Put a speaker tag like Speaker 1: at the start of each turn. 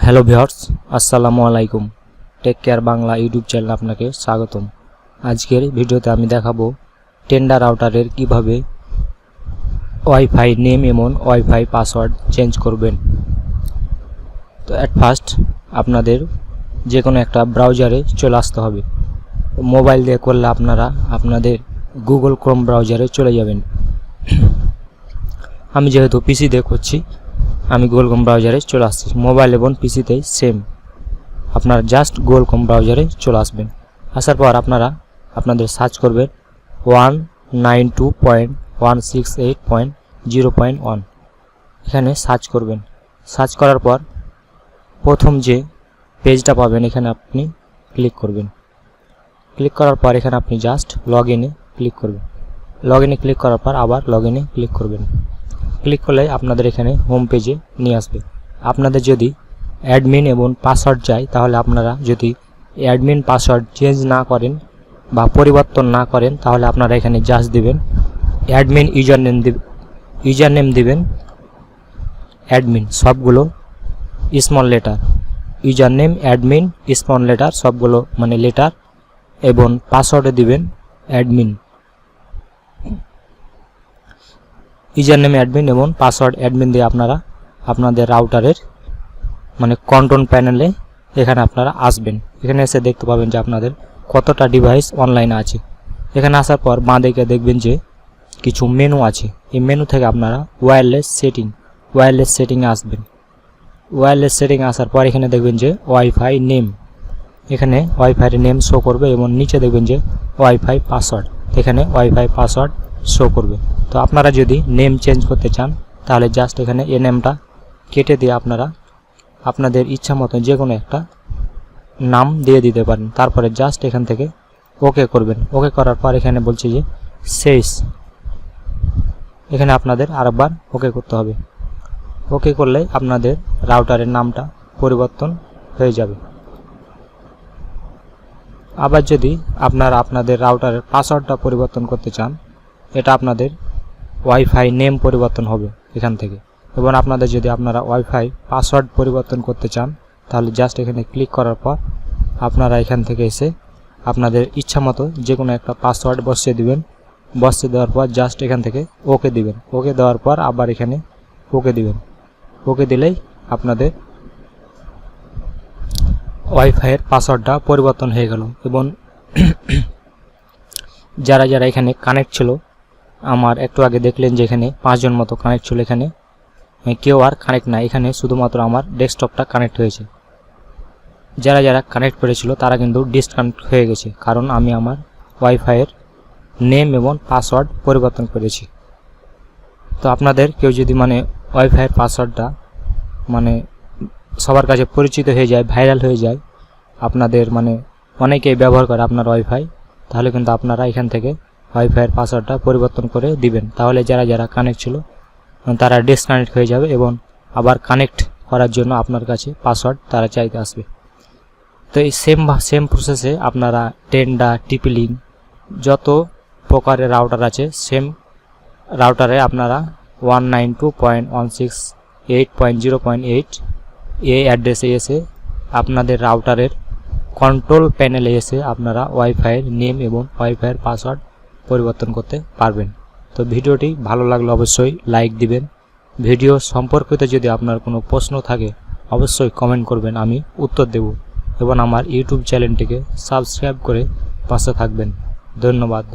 Speaker 1: Hello viewers, আসসালামু আলাইকুম। Take care Bangla YouTube চ্যানেলে আপনাকে স্বাগতম। আজকের ভিডিওতে আমি দেখাবো টেন্ডা রাউটারের কিভাবে ওয়াইফাই নেম এবং ওয়াইফাই পাসওয়ার্ড চেঞ্জ করবেন। তো অ্যাট ফার্স্ট আপনাদের যে কোনো একটা ব্রাউজারে চলে আসতে হবে। মোবাইল দিয়ে করলে আপনারা আপনাদের গুগল ক্রোম ব্রাউজারে চলে যাবেন। আমি যেহেতু পিসি দিয়ে করছি, আমি গুগল ক্রোম ব্রাউজারে চলে আসছি। মোবাইল এবং পিসিতে সেম, আপনারা জাস্ট গুগল ক্রোম ব্রাউজারে চলে আসবেন। আসার পর আপনারা আপনাদের সার্চ করবেন 192.168.0.1, এখানে সার্চ করবেন। সার্চ করার পর প্রথম যে পেজটা পাবেন এখানে আপনি ক্লিক করবেন। ক্লিক করার পর এখানে আপনি জাস্ট লগ ইনে ক্লিক করবেন। লগ ইনে ক্লিক করার পর আবার লগ ইনে ক্লিক করবেন। ক্লিক করলে আপনাদের এখানে হোম পেজে নিয়ে আসবে। আপনাদের যদি অ্যাডমিন এবং পাসওয়ার্ড চাই, তাহলে আপনারা যদি অ্যাডমিন পাসওয়ার্ড চেঞ্জ না করেন বা পরিবর্তন না করেন, তাহলে আপনারা এখানে জাস্ট দিবেন অ্যাডমিন ইউজার নেম দিবেন অ্যাডমিন, সবগুলো small letter. User name admin small letter, সবগুলো মানে লেটার, এবং পাসওয়ার্ডে দিবেন অ্যাডমিন। ইউজার নেম অ্যাডমিন এবং পাসওয়ার্ড অ্যাডমিন দিয়ে আপনারা আপনাদের রাউটারের মানে কন্ট্রোল প্যানেলে এখানে আপনারা আসবেন। এখানে এসে দেখতে পাবেন যে আপনাদের কতটা ডিভাইস অনলাইনে আছে। এখানে আসার পর বাঁ দিকে দেখবেন যে কিছু মেনু আছে। এই মেনু থেকে আপনারা ওয়্যারলেস সেটিংয়ে আসবেন। ওয়্যারলেস সেটিংয়ে আসার পর এখানে দেখবেন যে ওয়াইফাই নেম, এখানে ওয়াইফাই নেম শো করবে এবং নিচে দেখবেন যে ওয়াইফাই পাসওয়ার্ড, এখানে ওয়াইফাই পাসওয়ার্ড শো করবে। তো আপনারা যদি নেম চেঞ্জ করতে চান, তাহলে জাস্ট এখানে এই নেমটা কেটে দিয়ে আপনারা আপনাদের ইচ্ছা মতো যে কোনো একটা নাম দিয়ে দিতে পারেন। তারপরে জাস্ট এখান থেকে ওকে করবেন। ওকে করার পর এখানে বলছে যে শেষ, এখানে আপনাদের আরেকবার ওকে করতে হবে। ওকে করলে আপনাদের রাউটারের নামটা পরিবর্তন হয়ে যাবে। আবার যদি আপনারা আপনাদের রাউটারের পাসওয়ার্ডটা পরিবর্তন করতে চান, এটা আপনাদের ওয়াইফাই নেম পরিবর্তন হবে এখান থেকে। এবং আপনাদের যদি আপনারা ওয়াইফাই পাসওয়ার্ড পরিবর্তন করতে চান, তাহলে জাস্ট এখানে ক্লিক করার পর আপনারা এখান থেকে এসে আপনাদের ইচ্ছা মতো যে কোনো একটা পাসওয়ার্ড বসিয়ে দিবেন। বসিয়ে দেওয়ার পর জাস্ট এখান থেকে ওকে দিবেন। ওকে দেওয়ার পর আবার এখানে ওকে দিবেন। ওকে দিলেই আপনাদের ওয়াইফাইয়ের পাসওয়ার্ডটা পরিবর্তন হয়ে গেল। এবং যারা যারা এখানে কানেক্ট ছিল, আমার একটু আগে দেখলেন যে এখানে 5 জন মতো কানেক্ট ছিল, এখানে কেউ আর কানেক্ট না, এখানে শুধুমাত্র আমার ডেস্কটপটা কানেক্ট হয়েছে। যারা যারা কানেক্ট করেছিল তারা কিন্তু ডিসকানেক্ট হয়ে গেছে, কারণ আমি আমার ওয়াইফাইয়ের নেম এবং পাসওয়ার্ড পরিবর্তন করেছি। তো আপনাদের কেউ যদি মানে ওয়াইফাইয়ের পাসওয়ার্ডটা মানে সবার কাছে পরিচিত হয়ে যায়, ভাইরাল হয়ে যায়, আপনাদের মানে অনেকেই ব্যবহার করে আপনার ওয়াইফাই, তাহলে কিন্তু আপনারা এখান থেকে ওয়াইফাইয়ের পাসওয়ার্ডটা পরিবর্তন করে দিবেন। তাহলে যারা যারা কানেক্ট ছিল তারা ডিসকানেক্ট হয়ে যাবে এবং আবার কানেক্ট করার জন্য আপনার কাছে পাসওয়ার্ড তারা চাইতে আসবে। তো এই সেম প্রসেসে আপনারা টেন্ডা, টিপি-লিঙ্ক যত প্রকারের রাউটার আছে, সেম রাউটারে আপনারা 192.168.0.8 এই অ্যাড্রেসে এসে আপনাদের রাউটারের কন্ট্রোল প্যানেলে এসে আপনারা ওয়াইফাইয়ের নেম এবং ওয়াইফাইয়ের পাসওয়ার্ড পরিবর্তন করতে পারবেন। তো ভিডিওটি ভালো লাগলে অবশ্যই লাইক দিবেন। ভিডিও সম্পর্কিত যদি আপনার কোনো প্রশ্ন থাকে অবশ্যই কমেন্ট করবেন, আমি উত্তর দেব। এবং আমার ইউটিউব চ্যানেলটিকে সাবস্ক্রাইব করে পাশে থাকবেন। ধন্যবাদ।